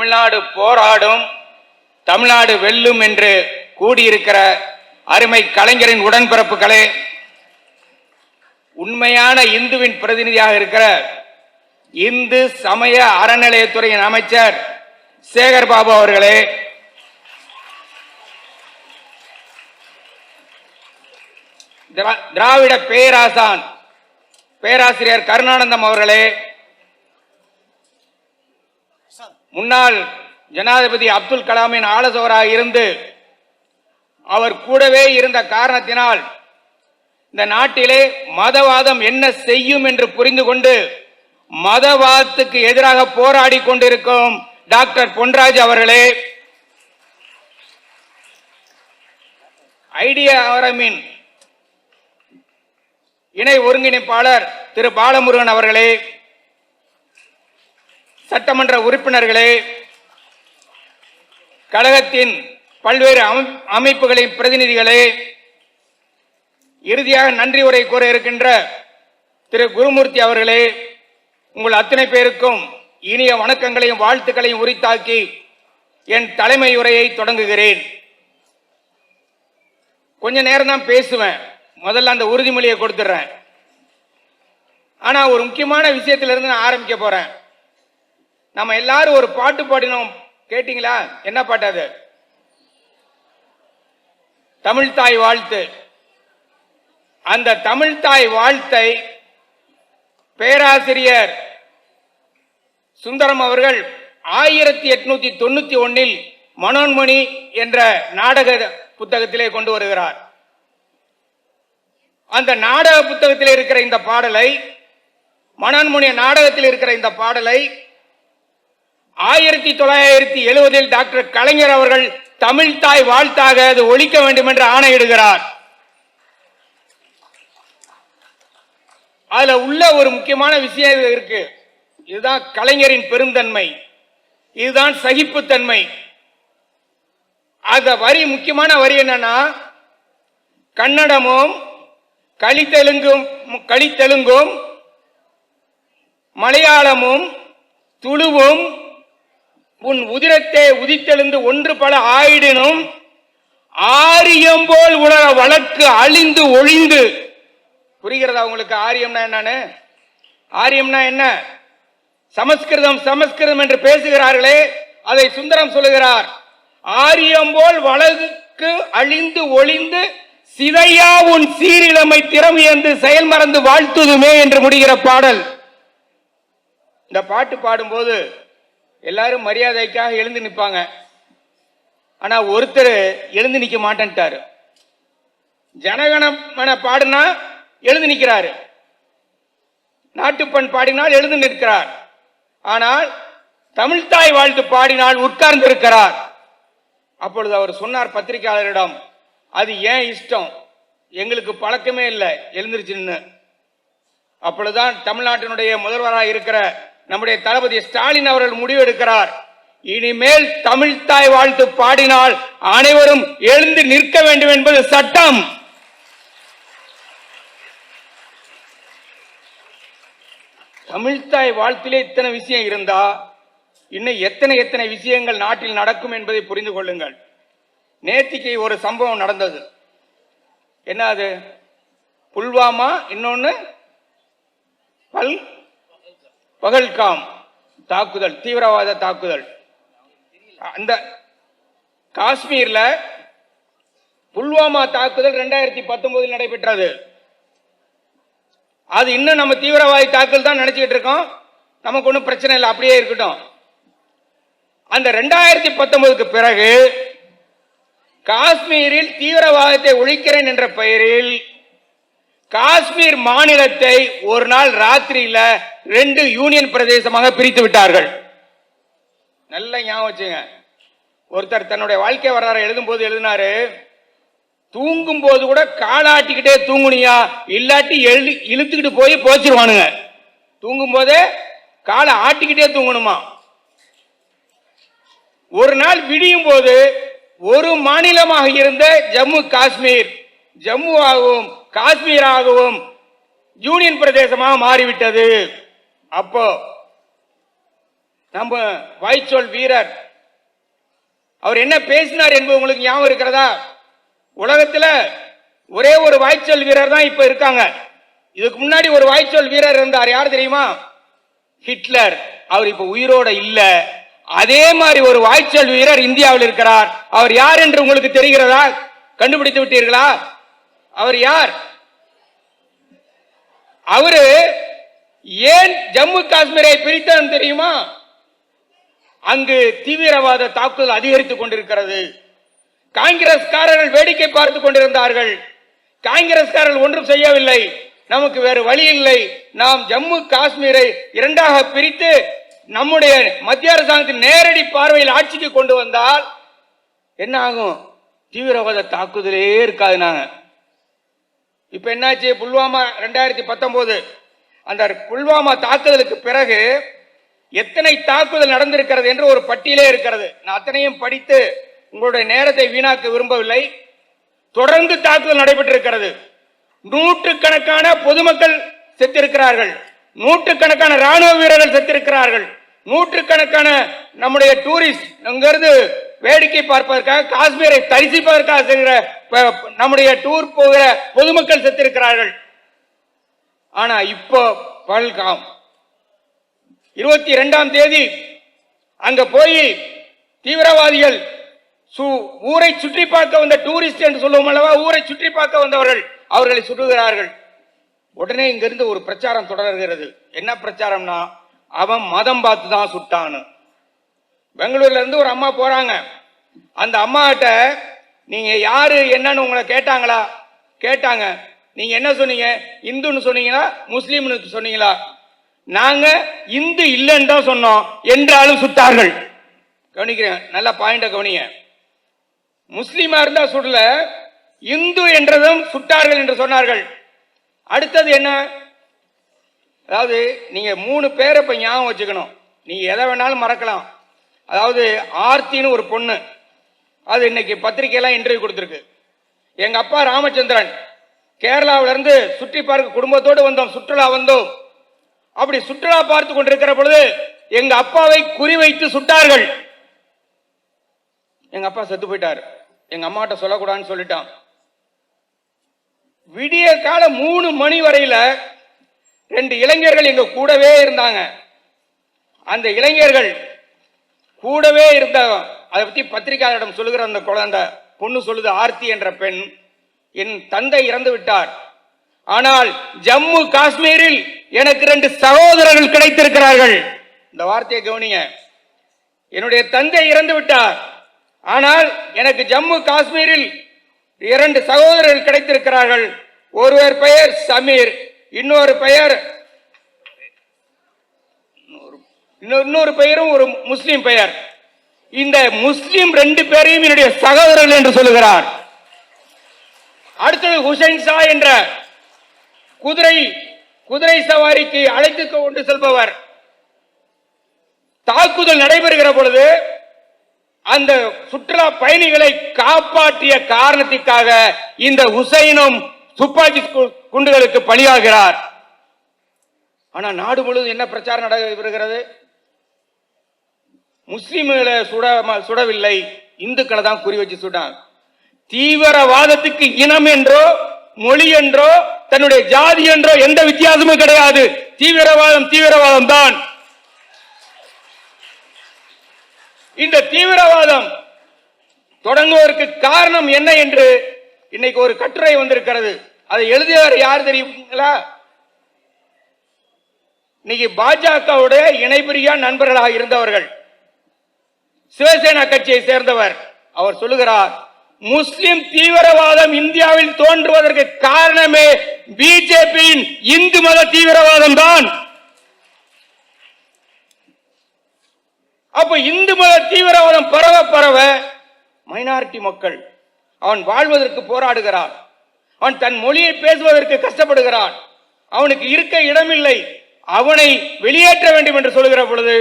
தமிழ்நாடு போராடும், தமிழ்நாடு வெல்லும் என்று கூடியிருக்கிற அருமை கலைஞரின் உடன்பிறப்புகளே, உண்மையான இந்துவின் பிரதிநிதியாக இருக்கிற இந்து சமய அறநிலையத்துறையின் அமைச்சர் சேகர் பாபு அவர்களே, திராவிட பேராசான் பேராசிரியர் கருணானந்தம் அவர்களே, முன்னாள் ஜனாதிபதி அப்துல் கலாமின் ஆலோசகராக இருந்து அவர் கூடவே இருந்த காரணத்தினால் இந்த நாட்டிலே மதவாதம் என்ன செய்யும் என்று புரிந்து கொண்டு மதவாதத்துக்கு எதிராக போராடி கொண்டிருக்கும் டாக்டர் பொன்ராஜ் அவர்களே, ஐடியா ஆரமின் இணை ஒருங்கிணைப்பாளர் திரு பாலமுருகன் அவர்களே, சட்டமன்ற உறுப்பினர்களே, கழகத்தின் பல்வேறு அமைப்புகளின் பிரதிநிதிகளே, இறுதியாக நன்றி உரை கூற இருக்கின்ற திரு குருமூர்த்தி அவர்களே, உங்கள் அத்தனை பேருக்கும் இனிய வணக்கங்களையும் வாழ்த்துக்களையும் உரித்தாக்கி என் தலைமை உரையை தொடங்குகிறேன். கொஞ்ச நேரம் தான் பேசுவேன், முதல்ல அந்த உறுதிமொழியை கொடுத்துடுறேன். ஆனா ஒரு முக்கியமான விஷயத்திலிருந்து நான் ஆரம்பிக்க போறேன். நம்ம எல்லாரும் ஒரு பாட்டு பாடினோம், கேட்டீங்களா? என்ன பாட்டு அது? தமிழ்தாய் வாழ்த்து. அந்த தமிழ்தாய் வாழ்த்தை பேராசிரியர் சுந்தரம் அவர்கள் 1891 மனோன்மணி என்ற நாடக புத்தகத்திலே கொண்டு வருகிறார். அந்த நாடக புத்தகத்தில் இருக்கிற இந்த பாடலை, மனோன்மணி நாடகத்தில் இருக்கிற இந்த பாடலை 1970 டாக்டர் கலைஞர் அவர்கள் தமிழ்தாய் வாழ்த்தாக அது ஒழிக்க வேண்டும் என்று ஆணையிடுகிறார். அதுல உள்ள ஒரு முக்கியமான விஷயம் இருக்கு. இதுதான் கலைஞரின் பெருந்தன்மை, இதுதான் சகிப்புத்தன்மை. அந்த வரி, முக்கியமான வரி என்னன்னா, கன்னடமும் கலித்தெலுங்கும் மலையாளமும் துளுவும் உன் உதிரத்தை உதித்தெழுந்து ஒன்று பல ஆயிடினும் ஆரியம் போல் உலக வழக்கு அழிந்து ஒழிந்து. புரிகிறதா உங்களுக்கு? ஆரியம்னா என்னன்னு? ஆரியம்னா என்ன? சமஸ்கிருதம் சமஸ்கிருதம் என்று பேசுகிறார்களே, அதை சுந்தரம் சொல்லுகிறார். ஆரியம் போல் வழக்கு அழிந்து ஒழிந்து சிதையா உன் சீரிழமை திறமையந்து செயல் மறந்து வாழ்த்துதுமே என்று முடிகிற பாடல். இந்த பாட்டு பாடும்போது எல்லாரும் மரியாதைக்காக எழுந்து நிற்பாங்க. ஆனா ஒருத்தர் எழுந்து நிக்க மாட்டேன்ட்டாரு. ஜனகணமன பாடினா எழுந்து நிற்கிறாரு, நாட்டுப்பண் பாடினால் எழுந்து நிற்கிறார். ஆனால் தமிழ்தாய் வாழ்த்து பாடினால் உட்கார்ந்து இருக்கிறார். அப்பொழுது அவர் சொன்னார் பத்திரிகையாளரிடம், அது ஏன் இஷ்டம், எங்களுக்கு பழக்கமே இல்லை எழுந்திருச்சுன்னு. அப்பொழுதுதான் தமிழ்நாட்டினுடைய முதல்வராக இருக்கிற நம்முடைய தளபதி ஸ்டாலின் அவர்கள் முடிவு எடுக்கிறார், இனிமேல் தமிழ்தாய் வாழ்த்து பாடினால் அனைவரும் எழுந்து நிற்க வேண்டும் என்பது சட்டம். தமிழ்தாய் வாழ்த்திலே இத்தனை விஷயம் இருந்தா இன்னும் எத்தனை விஷயங்கள் நாட்டில் நடக்கும் என்பதை புரிந்து கொள்ளுங்கள். நேத்திக்கு ஒரு சம்பவம் நடந்தது. என்ன அது? புல்வாமா, இன்னொன்னு பகல்காம் தாக்குதல், தீவிரவாத தாக்குதல். அந்த காஷ்மீர்ல புல்வாமா தாக்குதல் 2019 நடைபெற்றது. அது இன்னும் நம்ம தீவிரவாதி தாக்குதல் தான் நினைச்சுக்கிட்டு இருக்கோம். நமக்கு ஒன்றும் பிரச்சனை இல்லை, அப்படியே இருக்கட்டும். அந்த 2019க்கு பிறகு காஷ்மீரில் தீவிரவாதத்தை ஒழிக்கிறேன் என்ற பெயரில் காஷ்மீர் மாநிலத்தை ஒரு நாள் ராத்திரியில 2 யூனியன் பிரதேசமாக பிரித்து விட்டார்கள். நல்ல ஞாபகம் வச்சுங்க. ஒருத்தர் தன்னுடைய வாழ்க்கை வரலாறு எழுதும் போது எழுதினாரு, தூங்கும் போது கூட காலாட்டிக்கிட்டே தூங்குனியா, இல்லாட்டி இழுத்துக்கிட்டு போய் போச்சிருவானுங்க. தூங்கும் போதே காலை ஆட்டிக்கிட்டே தூங்கணுமா. ஒரு நாள் விடியும் போது ஒரு மாநிலமாக இருந்த ஜம்மு காஷ்மீர் ஜம்முவாகவும் காஷ்மீராகவும் யூனியன் பிரதேசமாக மாறிவிட்டது. அப்போ நம்ம வாய்ச்சொல் வீரர் அவர் என்ன பேசினார் என்பது உங்களுக்கு ஞாபகம் இருக்கிறதா? உலகத்தில் ஒரே ஒரு வாய்ச்சொல் வீரர் தான் இப்ப இருக்காங்க. இதுக்கு முன்னாடி ஒரு வாய்ச்சொல் வீரர் இருந்தார். யார் தெரியுமா? ஹிட்லர். அவர் இப்ப உயிரோட இல்ல. அதே மாதிரி ஒரு வாய்ச்சொல் வீரர் இந்தியாவில் இருக்கிறார். அவர் யார் என்று உங்களுக்கு தெரிகிறதா? கண்டுபிடித்து விட்டீர்களா? அவர் யார்? அவரு ஏன் ஜம்மு காஷ்மீரை பிரித்தான் தெரியுமா? அங்கு தீவிரவாத தாக்குதல் அதிகரித்துக் கொண்டிருக்கிறது. காங்கிரஸ்காரர்கள் வேடிக்கை பார்த்துக் கொண்டிருந்தார்கள். காங்கிரஸ்காரர்கள் ஒன்றும் செய்யவில்லை. நமக்கு வேறு வழி இல்லை, நாம் ஜம்மு காஷ்மீரை இரண்டாக பிரித்து நம்முடைய மத்திய அரசாங்கத்தின் நேரடி பார்வையில் ஆட்சிக்கு கொண்டு வந்தால் என்ன ஆகும்? தீவிரவாத தாக்குதலே இருக்காது. நாங்க இப்ப என்னாச்சு? புல்வாமா 2019 அந்த புல்வாமா தாக்குதலுக்கு பிறகு எத்தனை தாக்குதல் நடந்திருக்கிறது என்று ஒரு பட்டியலே இருக்கிறது. நான் அத்தனையும் படித்து உங்களுடைய நேரத்தை வீணாக்க விரும்பவில்லை. தொடர்ந்து தாக்குதல் நடைபெற்றிருக்கிறது. நூற்றுக்கணக்கான பொதுமக்கள் செத்திருக்கிறார்கள், நூற்றுக்கணக்கான ராணுவ வீரர்கள் செத்திருக்கிறார்கள், நூற்றுக்கணக்கான நம்முடைய டூரிஸ்ட் அங்கிருந்து வேடிக்கை பார்ப்பதற்காக காஷ்மீரை தரிசிப்பதற்காக செல்கிற நம்முடைய டூர் போகிற பொதுமக்கள் செத்திருக்கிறார்கள். ஆனா இப்போ பல்காம் 22ஆம் தேதி அங்க போய் தீவிரவாதிகள் ஊரை சுற்றி பார்க்க வந்த டூரிஸ்ட் என்று சொல்லுவோம் அல்லவா, ஊரை சுற்றி பார்க்க வந்தவர்கள் அவர்களை சுடுகிறார்கள். உடனே இங்கிருந்து ஒரு பிரச்சாரம் தொடர்கிறது. என்ன பிரச்சாரம்னா, அவன் மதம் பார்த்து தான் சுட்டான்னு. பெங்களூர்ல இருந்து ஒரு அம்மா போறாங்க. அந்த அம்மா கிட்ட நீங்க யாரு என்னன்னு உங்களை கேட்டாங்களா? கேட்டாங்க. நீங்க என்ன சொன்னீங்க? இந்துன்னு சொன்னீங்களா முஸ்லீம்னு சொன்னீங்களா? நாங்க இந்து இல்லைன்னு தான் சொன்னோம் என்றாலும் சுட்டார்கள். கவனிக்கிறேன், நல்ல பாயிண்ட கவனிங்க. முஸ்லீமா இருந்தா சுடல, இந்து என்றதும் சுட்டார்கள் என்று சொன்னார்கள். அடுத்தது என்ன? அதாவது நீங்க 3 பேரை இப்ப ஞாபகம் வச்சுக்கணும். நீங்க எதை வேணாலும் மறக்கலாம். அதாவது ஆர்த்தின்னு ஒரு பொண்ணு, அது இன்னைக்கு பத்திரிகையெல்லாம் இன்டர்வியூ கொடுத்திருக்கு. எங்க அப்பா ராமச்சந்திரன் கேரளாவில இருந்து சுற்றி பார்க்க குடும்பத்தோடு வந்தோம், சுற்றுலா வந்தோம். அப்படி சுற்றுலா பார்த்து கொண்டிருக்கிற பொழுது எங்க அப்பாவை குறிவைத்து சுட்டார்கள். எங்க அப்பா செத்து போயிட்டார். எங்க அம்மா கிட்ட சொல்லக்கூடாதுன்னு சொல்லிட்டான். விடிய கால 3 மணி வரையில 2 இளைஞர்கள் எங்க கூடவே இருந்தாங்க. அந்த இளைஞர்கள் கூடவே இருந்த அதை பத்தி பத்திரிகையாளரிடம் சொல்லுகிற அந்த குழந்தை பொண்ணு சொல்லுது, ஆர்த்தி என்ற பெண், என் தந்தை இறந்து விட்டார், ஆனால் ஜம்மு காஷ்மீரில் எனக்கு 2 சகோதரர்கள் கிடைத்திருக்கிறார்கள். இந்த வார்த்தையை கவனிங்க. என்னுடைய தந்தை இறந்து விட்டார், ஆனால் எனக்கு ஜம்மு காஷ்மீரில் 2 சகோதரர்கள் கிடைத்திருக்கிறார்கள். ஒருவர் பெயர் சமீர், இன்னொரு பெயர் இன்னொரு பெயரும் ஒரு முஸ்லிம் பெயர். இந்த முஸ்லிம் 2 பேரையும் என்னுடைய சகோதரர்கள் என்று சொல்லுகிறார். அடுத்தது ஹுசைன் ஷா என்ற குதிரை சவாரிக்கு அழைத்து கொண்டு செல்பவர். தாக்குதல் நடைபெறுகிற பொழுது அந்த சுற்றுலா பயணிகளை காப்பாற்றிய காரணத்திற்காக இந்த ஹுசைனும் துப்பாக்கி குண்டுகளுக்கு பலியாகிறார். ஆனா நாடு முழுவதும் என்ன பிரச்சாரம் நடைபெறுகிறது? முஸ்லிம்களை சுடவில்லை, இந்துக்களை தான் குறி வச்சு சுட்டாங்க. தீவிரவாதத்துக்கு இனம் என்றோ மொழி என்றோ தன்னுடைய ஜாதி என்றோ எந்த வித்தியாசமும் கிடையாது. தீவிரவாதம் தான். இந்த தீவிரவாதம் தொடங்குவதற்கு காரணம் என்ன என்று இன்னைக்கு ஒரு கட்டுரை வந்திருக்கிறது. அதை எழுதியவர் யார் தெரியுங்களா? இன்னைக்கு பாஜகவுடைய இணைபிரியா நண்பர்களாக இருந்தவர்கள், சிவசேனா கட்சியை சேர்ந்தவர். அவர் சொல்லுகிறார், முஸ்லிம் தீவிரவாதம் இந்தியாவில் தோன்றுவதற்கு காரணமே பிஜேபியின் இந்து மத தீவிரவாதம் தான். அப்ப இந்து மத தீவிரவாதம் பரவ மைனாரிட்டி மக்கள் அவன் வாழ்வதற்கு போராடுகிறான், அவன் தன் மொழியை பேசுவதற்கு கஷ்டப்படுகிறான், அவனுக்கு இருக்க இடமில்லை, அவனை வெளியேற்ற வேண்டும் என்று சொல்லுகிற பொழுது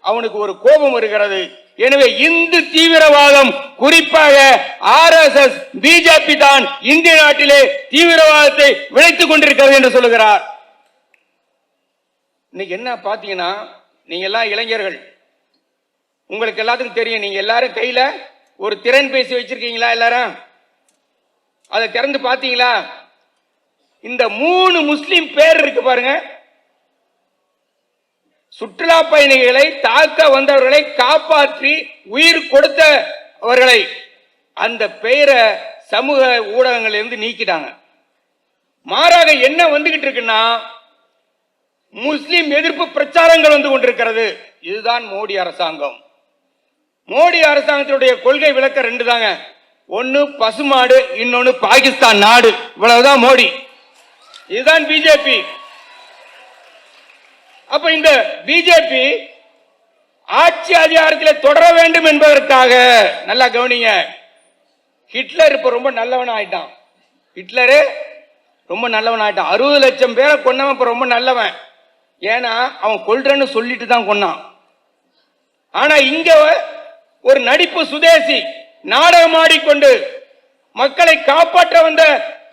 அவனுக்கு ஒரு கோபம் வருகிறது. எனவே இந்து தீவிரவாதம், குறிப்பாக RSS பிஜேபி தான் இந்திய நாட்டிலே தீவிரவாதத்தை விளைத்துக் கொண்டிருக்கிறது என்று சொல்லுகிறார். இன்னைக்கு என்ன பாத்தீங்கன்னா, நீங்க எல்லாம் இளைஞர்கள், உங்களுக்கு எல்லாத்துக்கும் தெரியும். நீங்க எல்லாரும் கையில ஒரு திறன் பேசி வச்சிருக்கீங்களா? எல்லாரும் அதை திறந்து பார்த்தீங்களா? இந்த 3 முஸ்லிம் பேர் இருக்கு பாருங்க. சுற்றுலா பயணிகளை தாக்க வந்தவர்களை காப்பாற்றி உயிர் கொடுத்தவர்களை அந்த பெயரை சமூக ஊடகங்கள் இருந்து நீக்கிட்டாங்க. மாறாக என்ன வந்துகிட்டு இருக்குன்னா, முஸ்லிம் எதிர்ப்பு பிரச்சாரங்கள் வந்து கொண்டிருக்கிறது. இதுதான் மோடி அரசாங்கம். மோடி அரசாங்கத்தினுடைய கொள்கை விளக்க 2 தாங்க. ஒன்னு பசுமாடு, இன்னொன்னு பாகிஸ்தான் நாடு. இவ்வளவுதான் மோடி. இதுதான் பிஜேபி. அப்ப இந்த பிஜேபி ஆட்சி அதிகாரத்தில் தொடர வேண்டும் என்பதற்காக, நல்லா கவனிங்க, ஹிட்லர் இப்ப ரொம்ப நல்லவன் ஆயிட்டான். ஹிட்லரு ரொம்ப நல்லவன் ஆயிட்டான். 60 லட்சம் பேரை கொன்னவன் இப்ப ரொம்ப நல்லவன். ஏன்னா அவன் கொல்றன்னு சொல்லிட்டு தான் கொன்னான். ஆனா இங்க ஒரு நடிப்பு சுதேசி நாடகம் ஆடிக்கொண்டு மக்களை காப்பாற்ற வந்த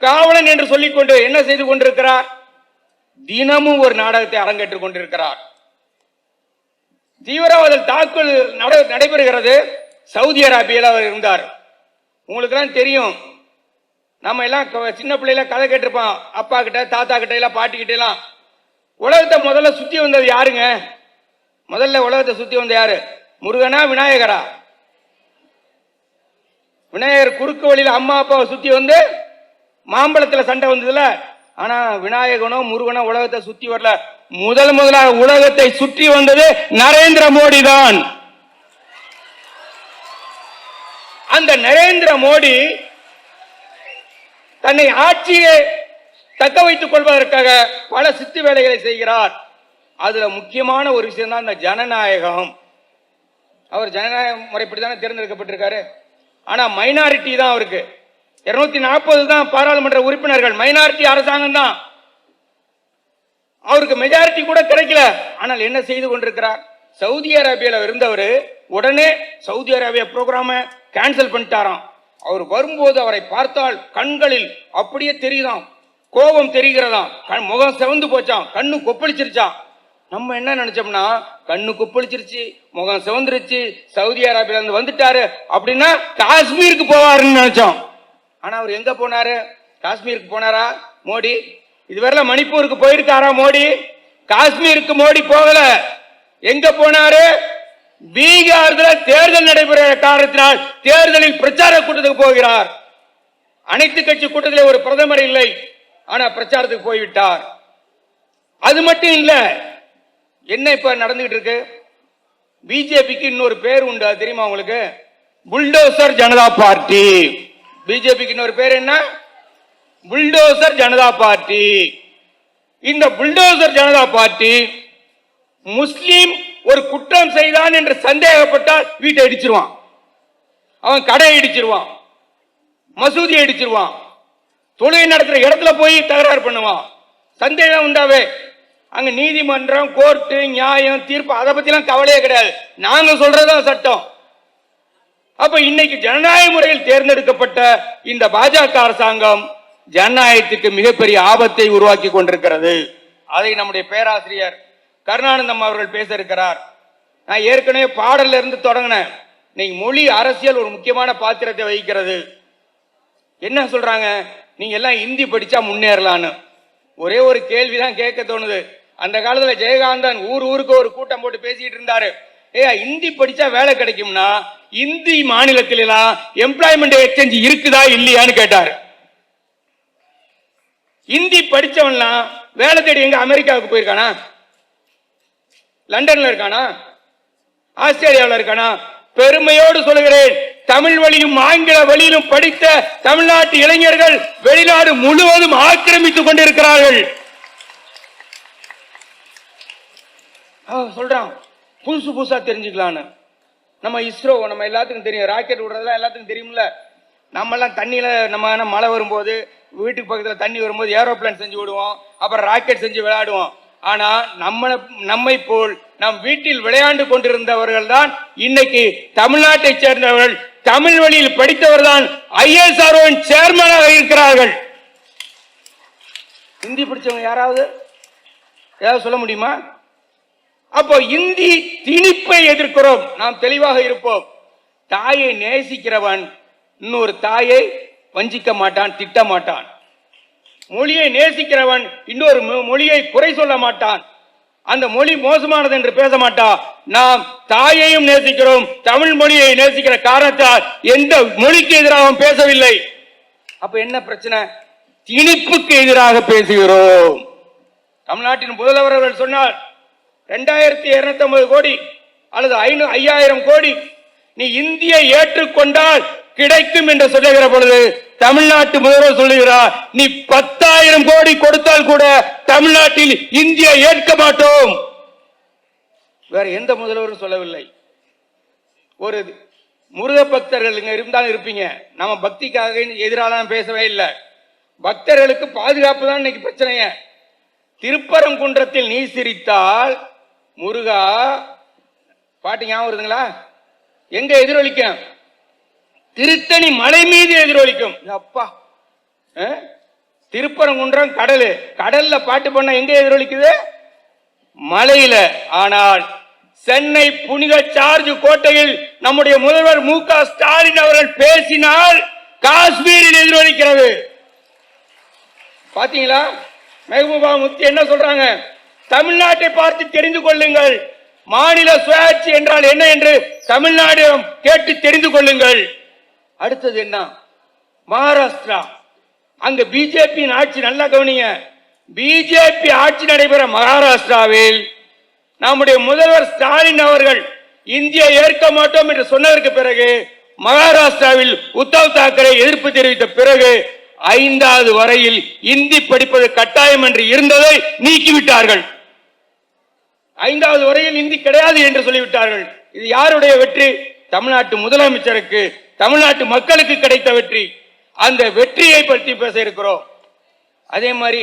காவலன் என்று சொல்லிக்கொண்டு என்ன செய்து கொண்டிருக்கிறார்? தினமும் ஒரு நாடகத்தை அரங்கேற்றுக் கொண்டிருக்கிறார். தீவிரவாத தாக்குதல் நடைபெறுகிறது. சவுதி அரேபியாவில் அவர் இருந்தார். உங்களுக்கு எல்லாம் தெரியும். நம்ம எல்லாம் சின்ன பிள்ளைல கதை கேட்டிருப்போம். அப்பா கிட்ட, தாத்தா கிட்ட எல்லாம், பாட்டி கிட்ட எல்லாம். உலகத்தை முதல்ல சுத்தி வந்தது யாருங்க? முதல்ல உலகத்தை சுத்தி வந்த யாரு? முருகனா, விநாயகரா? விநாயகர் குறுக்கு வழியில் அம்மா அப்பாவை சுத்தி வந்து மாம்பழத்துல சண்டை வந்ததுல. ஆனா விநாயகனோ முருகனோ உலகத்தை சுத்தி வரல. முதலாக உலகத்தை சுற்றி வந்தது நரேந்திர மோடி தான். அந்த நரேந்திர மோடி தன்னை ஆட்சியை தக்க வைத்துக் கொள்வதற்காக பல சித்து வேலைகளை செய்கிறார். அதுல முக்கியமான ஒரு விஷயம் தான் இந்த ஜனநாயகம். அவர் ஜனநாயக முறைப்படி தானே தேர்ந்தெடுக்கப்பட்டிருக்காரு. ஆனா மைனாரிட்டி தான் அவருக்கு. 240 தான் பாராளுமன்ற உறுப்பினர்கள். மைனாரிட்டி அரசாங்கம் தான். அவருக்கு மெஜாரிட்டி கூட கிடைக்கல. ஆனால் என்ன செய்து கொண்டிருக்கிறார்? சவுதி அரேபியாவில் இருந்தவர் உடனே சவுதி அரேபியா புரோகிராம கேன்சல் பண்ணிட்டாராம். அவர் வரும்போது அவரை பார்த்தால் கண்களில் அப்படியே தெரியுதாம், கோபம் தெரிகிறதாம், முகம் செவந்து போச்சாம், கண்ணு கொப்பளிச்சிருச்சாம். நம்ம என்ன நினைச்சோம்னா, கண்ணு கொப்பளிச்சிருச்சு, முகம் சிவந்துருச்சு, சவுதி அரேபியால இருந்து வந்துட்டாரு அப்படின்னா காஷ்மீருக்கு போவாருன்னு நினைச்சோம். ஆனா அவர் எங்க போனாரு? காஷ்மீருக்கு போனாரா மோடி? இதுவரை மணிப்பூருக்கு போயிருக்காரா மோடி? காஷ்மீருக்கு மோடி போகல. எங்க போனாரு? பீகாரில் தேர்தல் நடைபெற காரணத்தினால் தேர்தலில் பிரச்சார கூட்டத்துக்கு போகிறார். அனைத்து கட்சி கூட்டத்தில் ஒரு பிரதமர் இல்லை, ஆனா பிரச்சாரத்துக்கு போய்விட்டார். அது மட்டும் இல்ல, என்ன இப்ப நடந்துகிட்டு இருக்கு? பிஜேபிக்கு இன்னொரு பேர் உண்டு, தெரியுமா உங்களுக்கு? Bulldozer Janata party. பிஜேபிக்கு இன்னொரு பேர் என்ன? Bulldozer Janata party. இந்த புல்டோசர் ஜனதா பார்ட்டி முஸ்லிம் ஒரு குற்றம் செய்தான் என்று சந்தேகப்பட்டால் வீட்டை இடிச்சிருவான், அவன் கடை இடிச்சிருவான், மசூதி இடிச்சிருவான், தொழுகை நடத்துற இடத்துல போய் தகராறு பண்ணுவான். சந்தேகம் உண்டாவே அங்க நீதிமன்றம், கோர்ட்டு, நியாயம், தீர்ப்பு, அதை பத்தி எல்லாம் கவலையே கிடையாது. நாங்க சொல்றதுதான் சட்டம். அப்ப இன்னைக்கு ஜனநாயக முறையில் தேர்ந்தெடுக்கப்பட்ட இந்த பாஜக அரசாங்கம் ஜனநாயகத்துக்கு மிகப்பெரிய ஆபத்தை உருவாக்கி கொண்டிருக்கிறது. அதை நம்முடைய பேராசிரியர் கருணானந்தம் அவர்கள் பேச இருக்கிறார். நான் ஏற்கனவே பாடல்ல இருந்து தொடங்கினேன். இன்னைக்கு மொழி அரசியல் ஒரு முக்கியமான பாத்திரத்தை வகிக்கிறது. என்ன சொல்றாங்க? நீங்க எல்லாம் இந்தி படிச்சா முன்னேறலான்னு. ஒரே ஒரு கேள்விதான் கேட்க தோணுது. அந்த காலத்துல ஜெயகாந்தன் ஊருக்கு ஒரு கூட்டம் போட்டு பேசிட்டு இருந்தாரு. இந்தி படிச்சா வேலை கிடைக்கும்னா இந்தி மாநிலத்தில எல்லாம் எம்ப்ளாய்மெண்ட் எக்ஸ்சேஞ்ச் இருக்குதா இல்லையான்னு கேட்டாரு. இந்தி படிச்சவன்லாம் வேலை தேடி எங்க அமெரிக்காவுக்கு போயிருக்கானா? லண்டன்ல இருக்கானா? ஆஸ்திரேலியாவில் இருக்கானா? பெருமையோடு சொல்கிறேன், தமிழ் வழியும் ஆங்கில வழியிலும் படித்த தமிழ்நாட்டு இளைஞர்கள் வெளிநாடு முழுவதும் ஆக்கிரமித்துக் கொண்டிருக்கிறார்கள். சொல்றான் புதுசு புதுசா தெரிஞ்சுக்கலான்னு. நம்ம இஸ்ரோ, நம்ம எல்லாத்துக்கும் தெரியும், ராக்கெட் விடுறதுலாம் எல்லாத்துக்கும் தெரியும்ல. நம்ம எல்லாம் தண்ணியில, நம்ம மழை வரும்போது வீட்டுக்கு பக்கத்துல தண்ணி வரும்போது ஏரோப்ளேன் செஞ்சு விடுவோம், அப்புறம் ராக்கெட் செஞ்சு விளையாடுவோம். ஆனா நம்மை போல் நம் வீட்டில் விளையாண்டு கொண்டிருந்தவர்கள் தான் இன்னைக்கு தமிழ்நாட்டை சேர்ந்தவர்கள், தமிழ் வழியில் படித்தவர் தான் ISRO சேர்மனாக இருக்கிறார்கள். ஹிந்தி படிச்சவங்க யாராவது ஏதாவது சொல்ல முடியுமா? அப்ப அப்போ இந்தி திணிப்பை எதிர்க்கிறோம். நாம் தெளிவாக இருப்போம். தாயை நேசிக்கிறவன் இன்னொரு தாயை வஞ்சிக்க மாட்டான், திட்ட மாட்டான். மொழியை நேசிக்கிறவன் இன்னொரு மொழியை குறை சொல்ல மாட்டான். அந்த மொழி மோசமானது என்று பேச மாட்டான். நாம் தாயையும் நேசிக்கிறோம், தமிழ் மொழியை நேசிக்கிற காரணத்தால் எந்த மொழிக்கு எதிராக பேசவில்லை. அப்ப என்ன பிரச்சனை? திணிப்புக்கு எதிராக பேசுகிறோம். தமிழ்நாட்டின் முதல்வர் அவர்கள் சொன்னார் 2250 கோடி அல்லது 5000 கோடி நீ இந்தியை ஏற்றுக்கொண்டால் கிடைக்கும் என்று சொல்லுகிற பொழுது தமிழ்நாட்டு முதல்வர் சொல்லுகிறார், நீ 10,000 கோடி கொடுத்தால் கூட தமிழ்நாட்டில் இந்தியை ஏற்க மாட்டோம். வேற எந்த முதல்வரும் சொல்லவில்லை. ஒரு முருக பக்தர்கள் இங்க இருந்தாலும் இருப்பீங்க. நம்ம பக்திக்காக எதிராக பேசவே இல்லை. பக்தர்களுக்கு பாதுகாப்பு தான் இன்னைக்கு பிரச்சனைய. திருப்பரங்குன்றத்தில் நீ சிரித்தால் முருகா பாட்டு ஞாபகம் வருதுங்களா? எங்க எதிரொலிக்கும்? திருத்தணி மலை மீது எதிரொலிக்கும். அப்பா, திருப்பரங்குன்றம் கடலு, கடல்ல பாட்டு பண்ண எங்க எதிரொலிக்குது? மலையில. ஆனால் சென்னை புனித சார்ஜ் கோட்டையில் நம்முடைய முதல்வர் மு.க. ஸ்டாலின் அவர்கள் பேசினால் காஷ்மீரில் எதிரொலிக்கிறது. பாத்தீங்களா? மெஹபூபா முஃப்தி என்ன சொல்றாங்க? தமிழ்நாட்டை பார்த்து தெரிந்து கொள்ளுங்கள், மாநில சுயாட்சி என்றால் என்ன என்று தமிழ்நாடு கேட்டு தெரிந்து கொள்ளுங்கள். அடுத்தது என்ன? மகாராஷ்டிரா. அங்க பிஜேபி ஆட்சி. நல்லா கவனிங்க. பிஜேபி ஆட்சி நடைபெற மகாராஷ்டிராவில் நம்முடைய முதல்வர் ஸ்டாலின் அவர்கள் இந்தியை ஏற்க மாட்டோம் என்று சொன்னதற்கு பிறகு மகாராஷ்டிராவில் உத்தவ் தாக்கரே எதிர்ப்பு தெரிவித்த பிறகு 5வது வரையில் இந்தி படிப்பது கட்டாயம் என்று இருந்ததை நீக்கிவிட்டார்கள். 5வது வரையில் இந்தி கிடையாது என்று சொல்லிவிட்டார்கள். இது யாருடைய வெற்றி? தமிழ்நாட்டு முதலமைச்சருக்கு, தமிழ்நாட்டு மக்களுக்கு கிடைத்த வெற்றி. அந்த வெற்றியை பற்றி பேச இருக்கிறோம். அதே மாதிரி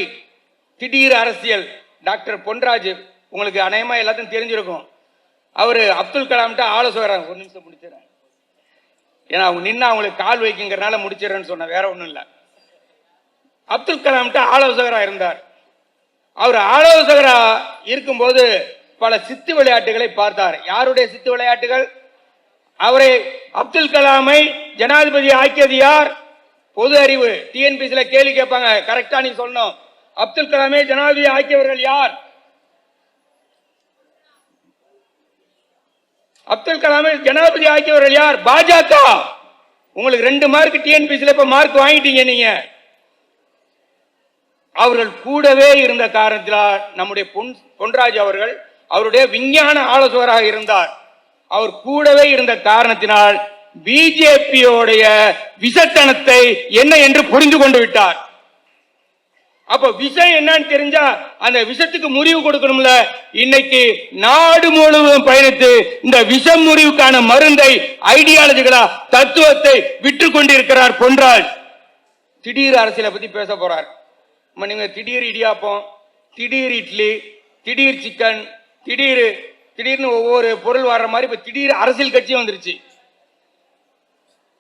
திடீர் அரசியல். டாக்டர் பொன்ராஜ் உங்களுக்கு அநேகமா எல்லாத்தையும் தெரிஞ்சிருக்கும். அவரு அப்துல் கலாம் ஆலோசகராங்க. ஒரு நிமிஷம் முடிச்சிடறேன், ஏன்னா அவங்க நின்று அவங்களுக்கு கால் வைக்குங்கிறனால முடிச்சிடறேன்னு சொன்ன, வேற ஒண்ணும் இல்லை. அப்துல் கலாம் ஆலோசகராக இருந்தார். அவர் ஆலோசகரா இருக்கும்போது பல சித்து விளையாட்டுகளை பார்த்தார். யாருடைய சித்து விளையாட்டுகள்? அவரை அப்துல் கலாமை ஜனாதிபதி ஆக்கியது யார்? பொது அறிவு. டிஎன்பிசில கேள்வி கேட்பாங்க, கரெக்டா நீ சொல்லணும். அப்துல் கலாமை ஜனாதிபதி ஆக்கியவர்கள் யார்? அப்துல் கலாமை ஜனாதிபதி ஆக்கியவர்கள் யார்? பாஜக. உங்களுக்கு 2 மார்க் டிஎன்பிசில இப்ப மார்க் வாங்கிட்டீங்க நீங்க. அவர்கள் கூடவே இருந்த காரணத்தினால் நம்முடைய பொன்ராஜ் அவர்கள் அவருடைய விஞ்ஞான ஆலோசகராக இருந்தார். அவர் கூடவே இருந்த காரணத்தினால் பிஜேபியோடைய விஷத்தனத்தை என்ன என்று புரிந்து கொண்டு விட்டார். அப்ப விஷம் என்னன்னு தெரிஞ்சா அந்த விஷத்துக்கு முறிவு கொடுக்கணும்ல. இன்னைக்கு நாடு முழுவதும் பயணித்து இந்த விஷம் முறிவுக்கான மருந்தை, ஐடியாலஜிகளா, தத்துவத்தை விற்று கொண்டிருக்கிறார் பொன்ராஜ். திடீர் அரசியலை பத்தி பேச போறார். நீங்க திடீர் இடியாப்பம், திடீர் இட்லி, திடீர் சிக்கன், திடீர்னு ஒவ்வொரு பொருள் வர்ற மாதிரி இப்ப திடீர் அரசியல் கட்சியும் வந்துருச்சு.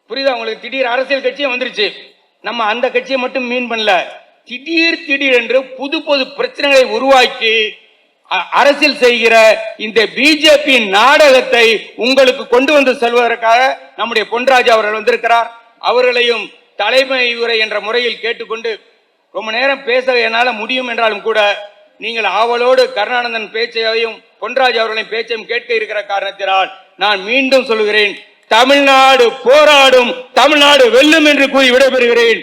புரியுதா உங்களுக்கு? திடீர் அரசியல் கட்சியும் வந்துருச்சு. நம்ம அந்த கட்சியை மட்டும் மீன் பண்ணல. திடீர் என்று புது புது பிரச்சனைகளை உருவாக்கி அரசியல் செய்கிற இந்த பிஜேபி நாடகத்தை உங்களுக்கு கொண்டு வந்து செல்வதற்காக நம்முடைய பொன்ராஜ் அவர்கள் வந்திருக்கிறார். அவர்களையும் தலைமை உரை என்ற முறையில் கேட்டுக்கொண்டு, ரொம்ப நேரம் பேச என்னால முடியும் என்றாலும் கூட நீங்கள் ஆவலோடு கருணானந்தன் பேச்சையும் பொன்ராஜ் அவர்களின் பேச்சையும் கேட்க இருக்கிற காரணத்தினால் நான் மீண்டும் சொல்கிறேன், தமிழ்நாடு போராடும், தமிழ்நாடு வெல்லும் என்று கூறி விடைபெறுகிறேன்.